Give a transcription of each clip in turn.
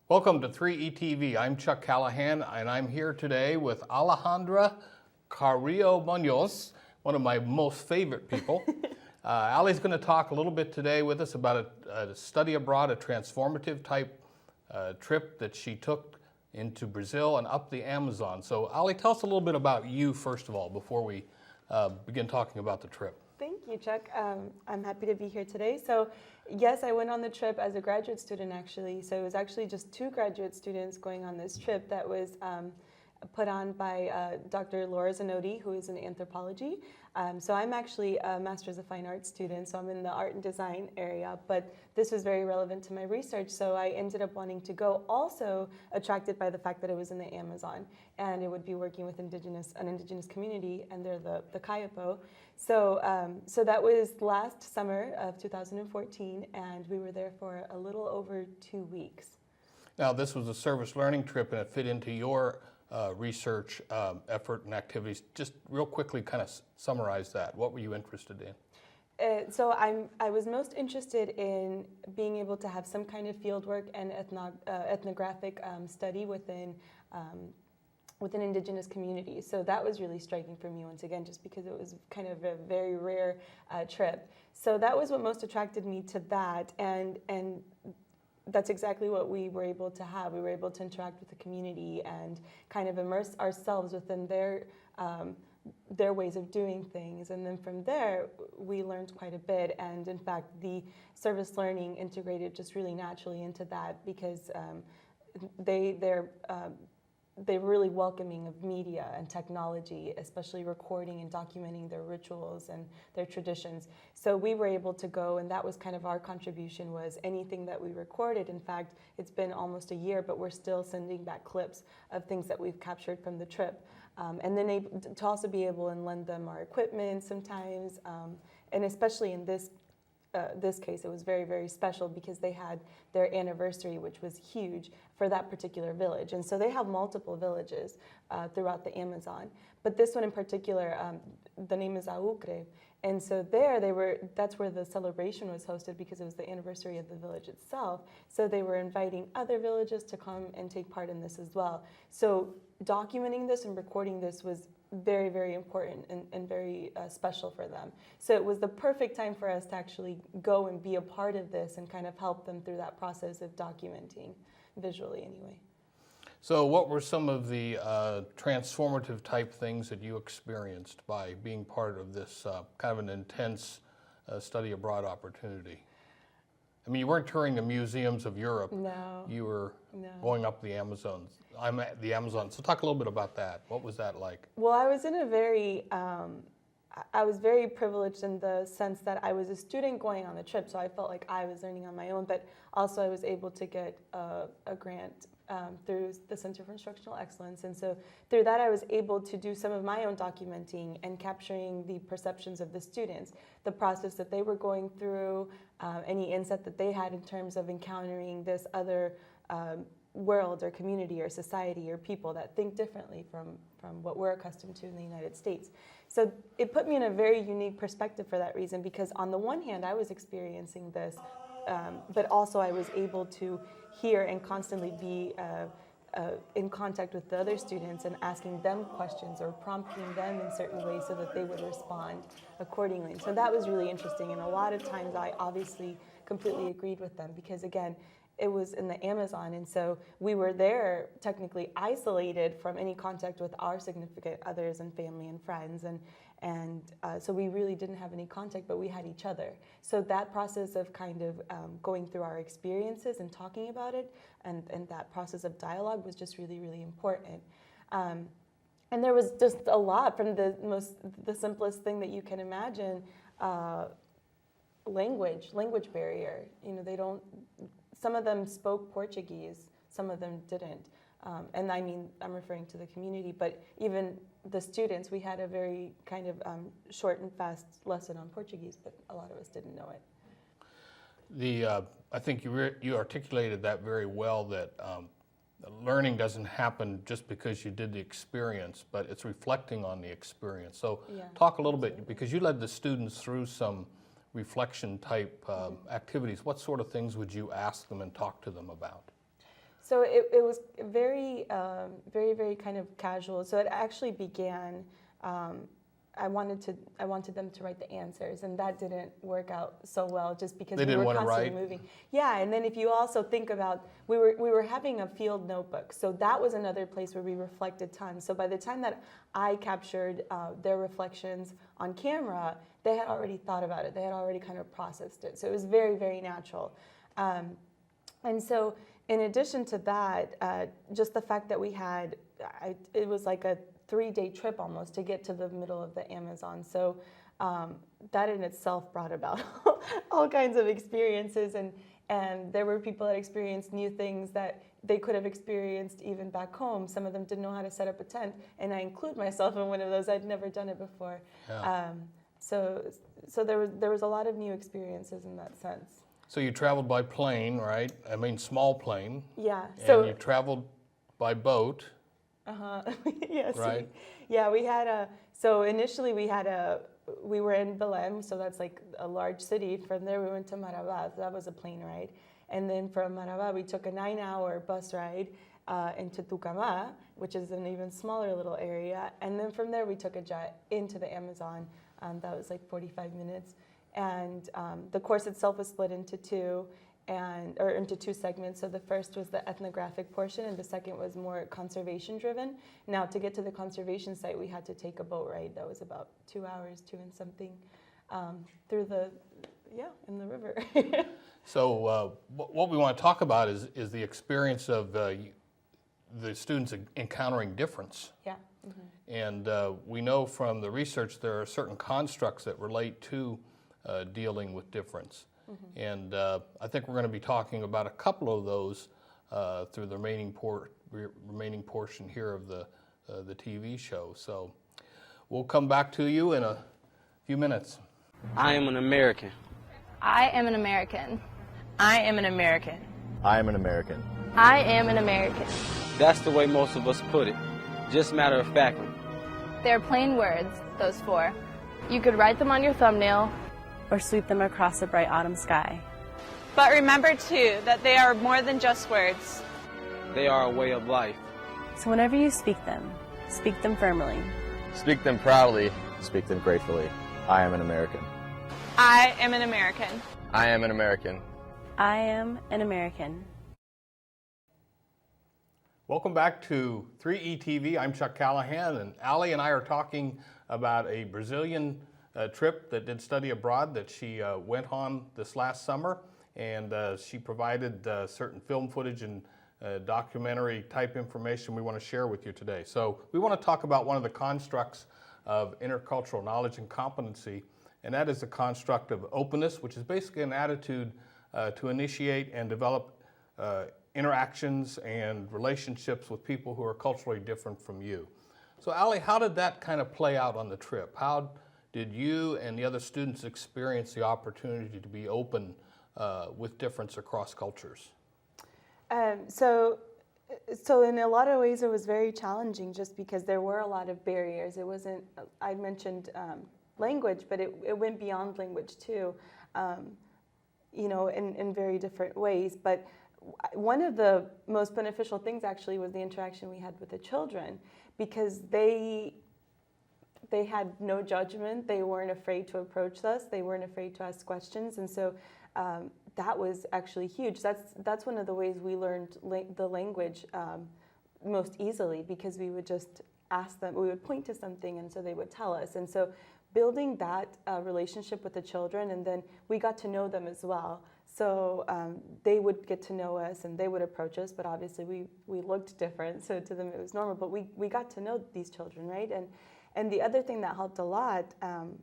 Welcome to 3ETV. I'm Chuck Callahan, and I'm here today with Alejandra Carrillo Munoz, one of my most favorite people. Ali's going to talk a little bit today with us about a study abroad, a transformative type trip that she took into Brazil and up the Amazon. So Ali, tell us a little bit about you first of all before we begin talking about the trip. Thank you, Chuck. I'm happy to be here today. So yes, I went on the trip as a graduate student, actually. So it was actually just two graduate students going on this trip that was put on by Dr. Laura Zanotti, who is in anthropology. So I'm actually a Master's of Fine Arts student, so I'm in the art and design area, but this was very relevant to my research, so I ended up wanting to go, also attracted by the fact that it was in the Amazon, and it would be working with an indigenous community, and they're the Kayapo. So that was last summer of 2014, and we were there for a little over 2 weeks. Now, this was a service learning trip, and it fit into your research effort and activities. Just real quickly kind of summarize that. What were you interested in? So I was most interested in being able to have some kind of fieldwork and ethnographic study within indigenous communities. So that was really striking for me once again, just because it was kind of a very rare trip. So that was what most attracted me to that, and that's exactly what we were able to have. We were able to interact with the community and kind of immerse ourselves within their ways of doing things. And then from there, we learned quite a bit. And in fact, the service learning integrated just really naturally into that, because they're really welcoming of media and technology, especially recording and documenting their rituals and their traditions. So we were able to go, and that was kind of our contribution, was anything that we recorded. In fact, it's been almost a year, but we're still sending back clips of things that we've captured from the trip. And then to also be able and lend them our equipment sometimes, and especially in this case, it was very, very special because they had their anniversary, which was huge for that particular village. And so they have multiple villages throughout the Amazon. But this one in particular, the name is Aucre. And so that's where the celebration was hosted, because it was the anniversary of the village itself. So they were inviting other villages to come and take part in this as well. So documenting this and recording this was very, very important and very special for them. So it was the perfect time for us to actually go and be a part of this and kind of help them through that process of documenting, visually anyway. So what were some of the transformative type things that you experienced by being part of this kind of an intense study abroad opportunity? I mean, you weren't touring the museums of Europe. No. You were going up the Amazon. I'm at the Amazon. So talk a little bit about that. What was that like? Well, I was in a very, I was very privileged in the sense that I was a student going on the trip, so I felt like I was learning on my own, but also I was able to get a grant through the Center for Instructional Excellence. And so through that, I was able to do some of my own documenting and capturing the perceptions of the students, the process that they were going through, any insight that they had in terms of encountering this other world or community or society or people that think differently from what we're accustomed to in the United States. So it put me in a very unique perspective for that reason, because on the one hand, I was experiencing this, but also I was able to hear and constantly be in contact with the other students and asking them questions or prompting them in certain ways so that they would respond accordingly. So that was really interesting, and a lot of times I obviously completely agreed with them, because again, it was in the Amazon, and so we were there technically isolated from any contact with our significant others and family and friends, and so we really didn't have any contact, but we had each other. So that process of kind of going through our experiences and talking about it, and that process of dialogue was just really, really important. And there was just a lot, from the simplest thing that you can imagine, language barrier. You know, some of them spoke Portuguese, some of them didn't. And I mean, I'm referring to the community, but even the students, we had a very kind of short and fast lesson on Portuguese, but a lot of us didn't know it. I think you articulated that very well, that learning doesn't happen just because you did the experience, but it's reflecting on the experience. So talk a little bit, because you led the students through some reflection type activities. What sort of things would you ask them and talk to them about? So it was very, very kind of casual. So it actually began. I wanted them to write the answers, and that didn't work out so well, just because They we didn't were want to constantly write? moving. Yeah, and then if you also think about, we were having a field notebook, so that was another place where we reflected tons. So by the time that I captured their reflections on camera, they had already thought about it. They had already kind of processed it. So it was very, very natural. And so in addition to that, just the fact that we had, it was like a 3-day trip almost to get to the middle of the Amazon. So that in itself brought about all kinds of experiences, and there were people that experienced new things that they could have experienced even back home. Some of them didn't know how to set up a tent, and I include myself in one of those. I'd never done it before. Yeah. So there was a lot of new experiences in that sense. So you traveled by plane, right? I mean, small plane. Yeah. And you traveled by boat. Yes. Right. We had so initially we were in Belém, so that's like a large city. From there we went to Marabá, so that was a plane ride. And then from Marabá we took a 9-hour bus ride into Tucumã, which is an even smaller little area. And then from there we took a jet into the Amazon. That was like 45 minutes. And the course itself was split into two segments. So the first was the ethnographic portion, and the second was more conservation driven. Now, to get to the conservation site, we had to take a boat ride that was about 2 hours, 2 and something, through in the river. So what we want to talk about is the experience of the students encountering difference. Yeah. And we know from the research there are certain constructs that relate to dealing with difference. And I think we're going to be talking about a couple of those through the remaining portion here of the TV show. So we'll come back to you in a few minutes. I am an American. I am an American. I am an American. I am an American. I am an American. That's the way most of us put it, just matter of factly. They're plain words, those 4. You could write them on your thumbnail, Or sweep them across a bright autumn sky. But remember, too, that they are more than just words. They are a way of life. So whenever you speak them firmly. Speak them proudly. Speak them gratefully. I am an American. I am an American. I am an American. I am an American. Welcome back to 3ETV. I'm Chuck Callahan, and Ali and I are talking about a Brazilian trip that did study abroad that she went on this last summer, and she provided certain film footage and documentary type information we want to share with you today. So we want to talk about one of the constructs of intercultural knowledge and competency, and that is the construct of openness, which is basically an attitude to initiate and develop interactions and relationships with people who are culturally different from you. So Ali, how did that kind of play out on the trip? How did you and the other students experience the opportunity to be open with difference across cultures? So in a lot of ways it was very challenging, just because there were a lot of barriers. It wasn't, I mentioned language, but it went beyond language too, in very different ways. But one of the most beneficial things actually was the interaction we had with the children, because they had no judgment. They weren't afraid to approach us. They weren't afraid to ask questions. And so that was actually huge. That's one of the ways we learned the language most easily, because we would just ask them, we would point to something, and so they would tell us. And so building that relationship with the children, and then we got to know them as well. So they would get to know us, and they would approach us, but obviously we looked different, so to them it was normal. But we got to know these children, right? And the other thing that helped a lot,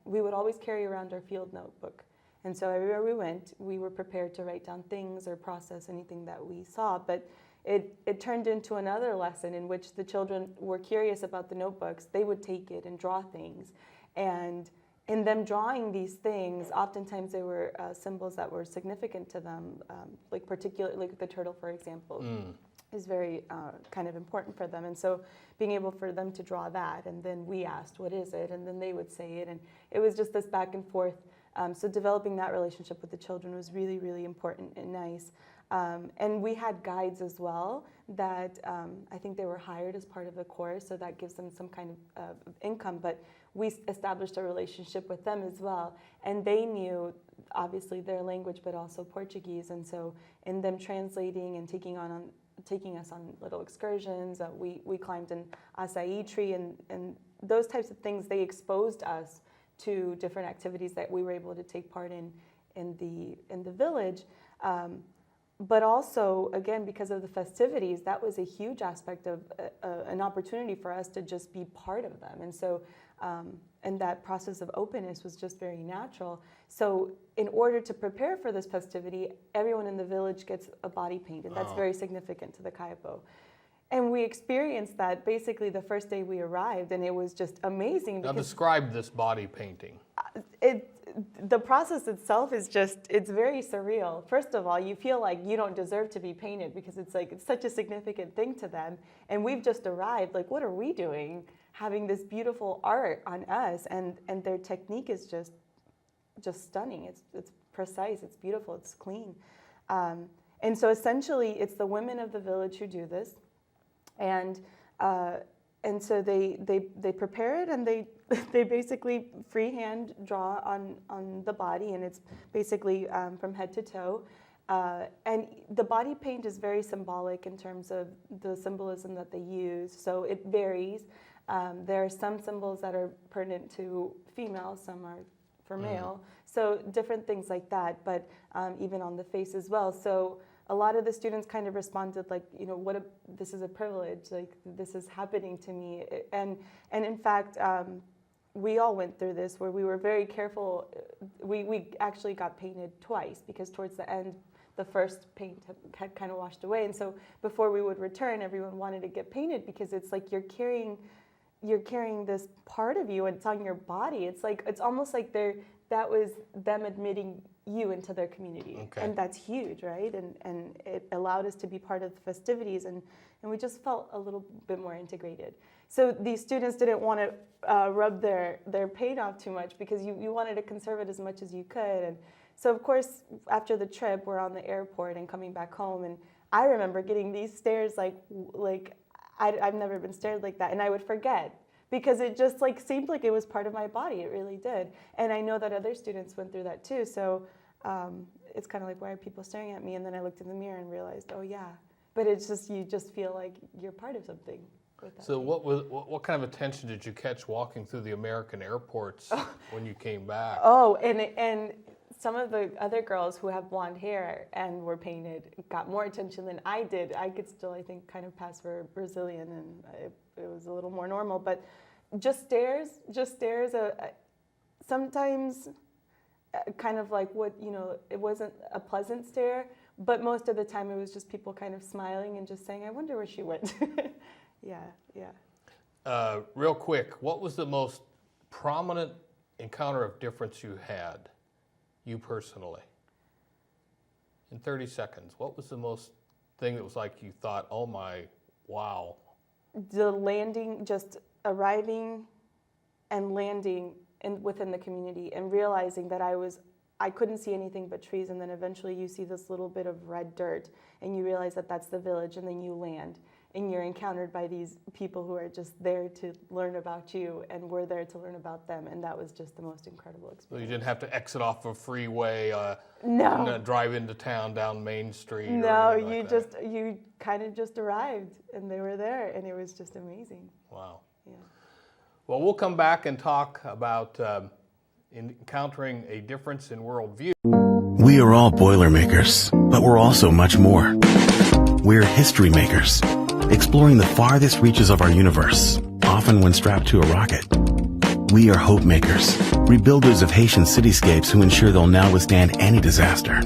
we would always carry around our field notebook. And so everywhere we went, we were prepared to write down things or process anything that we saw. But it turned into another lesson in which the children were curious about the notebooks. They would take it and draw things. And in them drawing these things, oftentimes they were symbols that were significant to them, like particularly like the turtle, for example. Is very kind of important for them. And so being able for them to draw that, and then we asked, what is it? And then they would say it. And it was just this back and forth. So developing that relationship with the children was really, really important and nice. And we had guides as well that I think they were hired as part of the course, so that gives them some kind of income. But we established a relationship with them as well, and they knew obviously their language, but also Portuguese. And so in them translating and taking us on little excursions, we climbed an acai tree and those types of things. They exposed us to different activities that we were able to take part in the village. But also, again, because of the festivities, that was a huge aspect of an opportunity for us to just be part of them. And so, and that process of openness was just very natural. So in order to prepare for this festivity, everyone in the village gets a body paint, and that's very significant to the Kaiapó. And we experienced that basically the first day we arrived, and it was just amazing. Now describe this body painting. The process itself is it's very surreal. First of all, you feel like you don't deserve to be painted because it's such a significant thing to them. And we've just arrived, like, what are we doing? Having this beautiful art on us, and their technique is just stunning. It's precise, it's beautiful, it's clean. And so essentially it's the women of the village who do this. And so they prepare it, and they basically freehand draw on the body, and it's basically from head to toe. And the body paint is very symbolic in terms of the symbolism that they use, so it varies. There are some symbols that are pertinent to female, some are for male, so different things like that, but even on the face as well. So a lot of the students kind of responded like, this is a privilege, like this is happening to me. And in fact, we all went through this where we were very careful. We actually got painted twice because towards the end, the first paint had kind of washed away. And so before we would return, everyone wanted to get painted because it's like you're carrying this part of you, and it's on your body. It's almost like that was them admitting you into their community. Okay. And that's huge, right? And it allowed us to be part of the festivities, and we just felt a little bit more integrated. So these students didn't want to rub their paint off too much because you wanted to conserve it as much as you could. And so of course, after the trip, we're on the airport and coming back home, and I remember getting these stares like I've never been stared like that, and I would forget because it just seemed like it was part of my body. It really did. And I know that other students went through that too. So it's kind of like, why are people staring at me? And then I looked in the mirror and realized, oh yeah. But it's just, you just feel like you're part of something with that. So what kind of attention did you catch walking through the American airports when you came back? Oh, and some of the other girls who have blonde hair and were painted got more attention than I did. I could still, I think, kind of pass for Brazilian, and it was a little more normal. But just stares. Sometimes kind of like it wasn't a pleasant stare, but most of the time it was just people kind of smiling and just saying, I wonder where she went. Yeah. Real quick, what was the most prominent encounter of difference you had, you personally? In 30 seconds, what was the most thing that was like you thought, oh my, wow? The landing, just arriving and landing within the community and realizing that I couldn't see anything but trees, and then eventually you see this little bit of red dirt and you realize that that's the village, and then you land and you're encountered by these people who are just there to learn about you, and we're there to learn about them, and that was just the most incredible experience. So you didn't have to exit off a freeway No. and drive into town down Main Street? No, or anything like that? you kind of just arrived and they were there, and it was just amazing. Wow. Yeah. Well, we'll come back and talk about encountering a difference in worldview. We are all Boilermakers, but we're also much more. We're history makers, exploring the farthest reaches of our universe, often when strapped to a rocket. We are hope makers, rebuilders of Haitian cityscapes who ensure they'll now withstand any disaster.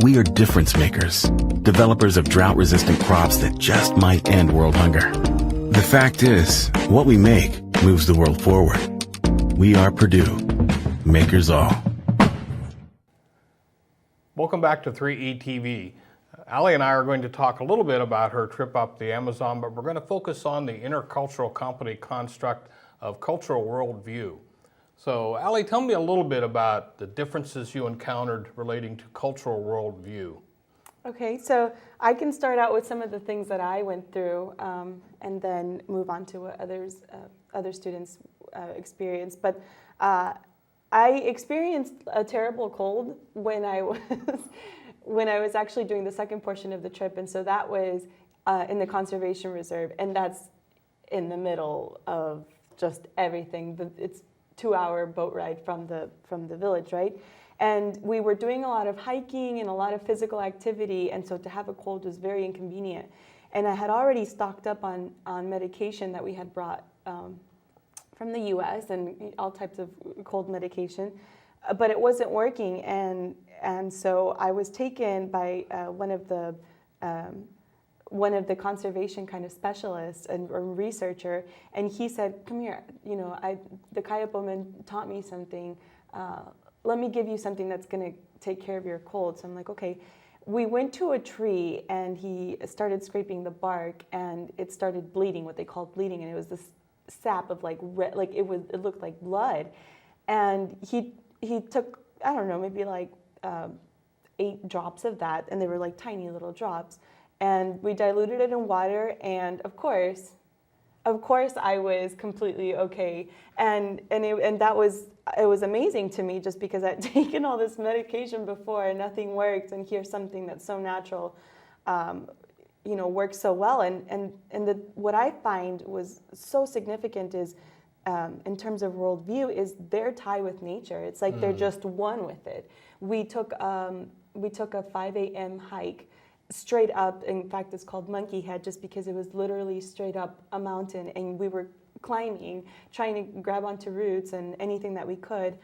We are difference makers, developers of drought-resistant crops that just might end world hunger. The fact is, what we make moves the world forward. We are Purdue, makers all. Welcome back to 3ETV. Ali and I are going to talk a little bit about her trip up the Amazon, but we're going to focus on the intercultural company construct of cultural worldview. So, Ali, tell me a little bit about the differences you encountered relating to cultural worldview. Okay, so I can start out with some of the things that I went through, and then move on to what other students experienced. But I experienced a terrible cold when I was when I was actually doing the second portion of the trip, and so that was in the conservation reserve, and that's in the middle of just everything. It's 2-hour boat ride from the village, right? And we were doing a lot of hiking and a lot of physical activity, and so to have a cold was very inconvenient. And I had already stocked up on medication that we had brought from the U.S. and all types of cold medication, but it wasn't working. And so I was taken by one of the conservation kind of specialists or researcher, and he said, "Come here, the Kayapoman taught me something. Let me give you something that's going to take care of your cold." So I'm like, okay. We went to a tree, and he started scraping the bark, and it started bleeding, what they called bleeding, and it was this sap of like red, like it looked like blood. And he took, I don't know, maybe like 8 drops of that, and they were like tiny little drops. And we diluted it in water, and of course I was completely okay. And it was amazing to me, just because I'd taken all this medication before and nothing worked, and here's something that's so natural, works so well. And what I find was so significant is, in terms of worldview, is their tie with nature. It's like they're just one with it. We took a 5 a.m. hike straight up. In fact, it's called Monkey Head, just because it was literally straight up a mountain, and we were climbing, trying to grab onto roots and anything that we could,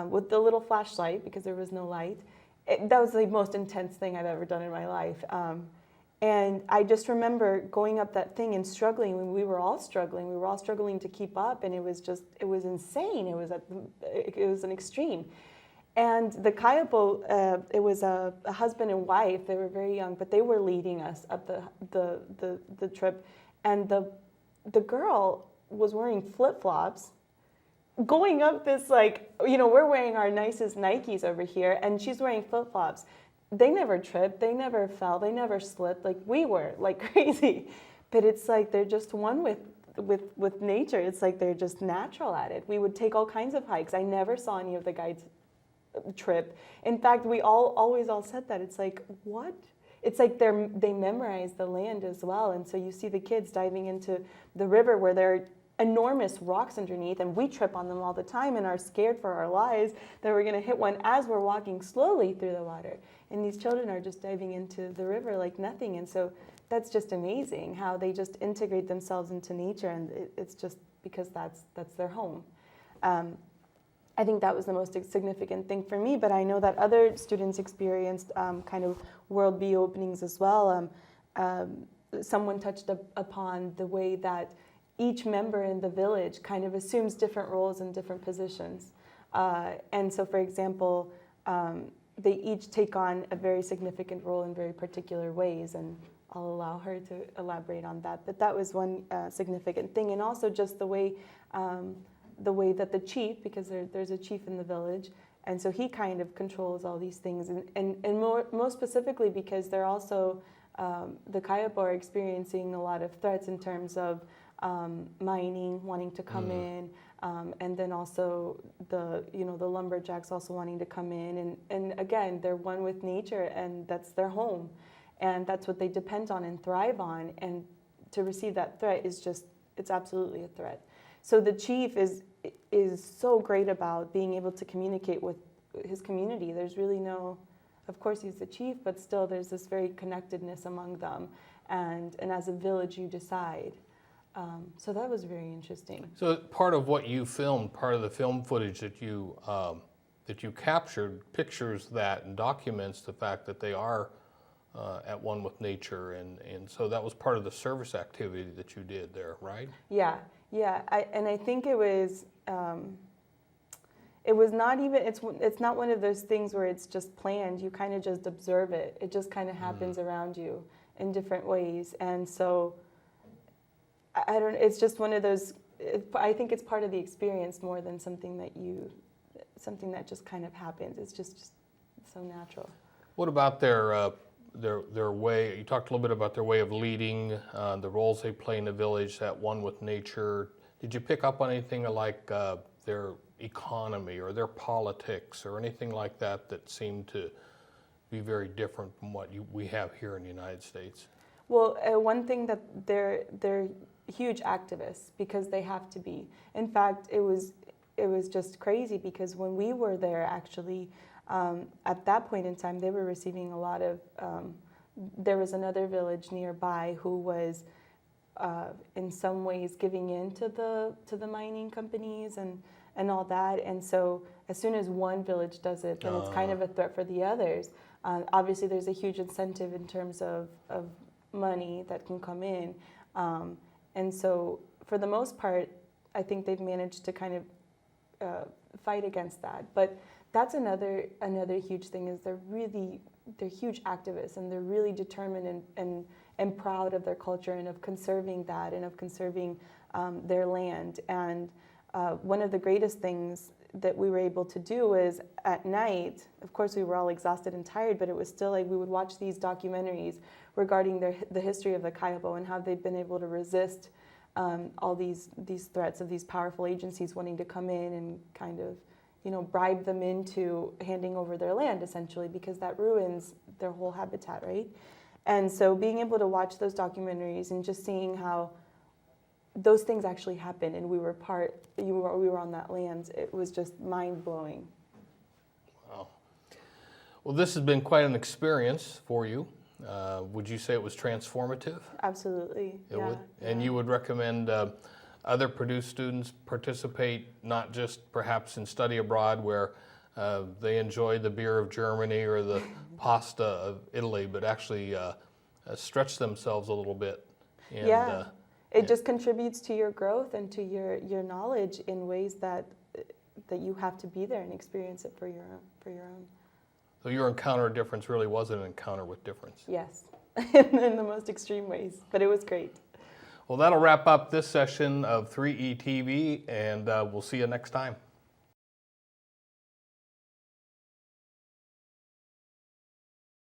with the little flashlight, because there was no light. That was the most intense thing I've ever done in my life. And I just remember going up that thing and struggling. When we were all struggling to keep up, and it was insane. It was an extreme. And the Kayapo, it was a husband and wife. They were very young, but they were leading us up the trip. And the girl was wearing flip-flops, going up this, we're wearing our nicest Nikes over here, and she's wearing flip-flops. They never tripped, they never fell, they never slipped like we were, like crazy. But it's like they're just one with nature. It's like they're just natural at it. We would take all kinds of hikes. I never saw any of the guides trip. In fact, we always said that. It's like, what? It's like they memorize the land as well. And so you see the kids diving into the river where there are enormous rocks underneath, and we trip on them all the time and are scared for our lives that we're going to hit one as we're walking slowly through the water. And these children are just diving into the river like nothing. And so that's just amazing how they just integrate themselves into nature, and it's just because that's their home. I think that was the most significant thing for me, but I know that other students experienced kind of worldview openings as well. Someone touched upon the way that each member in the village kind of assumes different roles and different positions. And so, for example, they each take on a very significant role in very particular ways, and I'll allow her to elaborate on that. But that was one significant thing, and also just the way that the chief, because there's a chief in the village, and so he kind of controls all these things, and most specifically because they're also, the Kayapo are experiencing a lot of threats in terms of mining wanting to come in, and then also the lumberjacks also wanting to come in, and again, they're one with nature, and that's their home, and that's what they depend on and thrive on, and to receive that threat it's absolutely a threat. So the chief is so great about being able to communicate with his community. There's really no, of course he's the chief, but still there's this very connectedness among them, and as a village you decide. So that was very interesting. So part of what you filmed, part of the film footage that you captured, pictures that and documents the fact that they are at one with nature, and so that was part of the service activity that you did there, right? Yeah. I think it was not even, it's not one of those things where it's just planned. You kind of just observe it. It just kind of happens around you in different ways. And so it's just one of those, I think it's part of the experience more than something that just kind of happens. It's just so natural. What about their their way. You talked a little bit about their way of leading, the roles they play in the village, that one with nature. Did you pick up on anything like their economy or their politics or anything like that that seemed to be very different from what we have here in the United States? Well, one thing that they're huge activists because they have to be. In fact, it was just crazy because when we were there, actually, at that point in time, they were receiving a lot of. There was another village nearby who was, in some ways, giving in to the mining companies and all that. And so, as soon as one village does it, then it's kind of a threat for the others. Obviously, there's a huge incentive in terms of money that can come in. And so, for the most part, I think they've managed to kind of fight against that. But that's another huge thing is they're huge activists and they're really determined and proud of their culture and of conserving that and of conserving their land. And one of the greatest things that we were able to do is at night, of course we were all exhausted and tired, but it was still like we would watch these documentaries regarding the history of the Kayapo and how they've been able to resist all these threats of these powerful agencies wanting to come in and kind of, bribe them into handing over their land essentially, because that ruins their whole habitat, right? And so being able to watch those documentaries and just seeing how those things actually happened and we were on that land, it was just mind-blowing. Wow. Well, this has been quite an experience for you. Would you say it was transformative? Absolutely. It would? And you would recommend other Purdue students participate not just perhaps in study abroad where they enjoy the beer of Germany or the pasta of Italy, but actually stretch themselves a little bit. And, it just contributes to your growth and to your knowledge in ways that you have to be there and experience it for your own. So your encounter of difference really was an encounter with difference. Yes, in the most extreme ways, but it was great. Well, that'll wrap up this session of 3E TV, and we'll see you next time.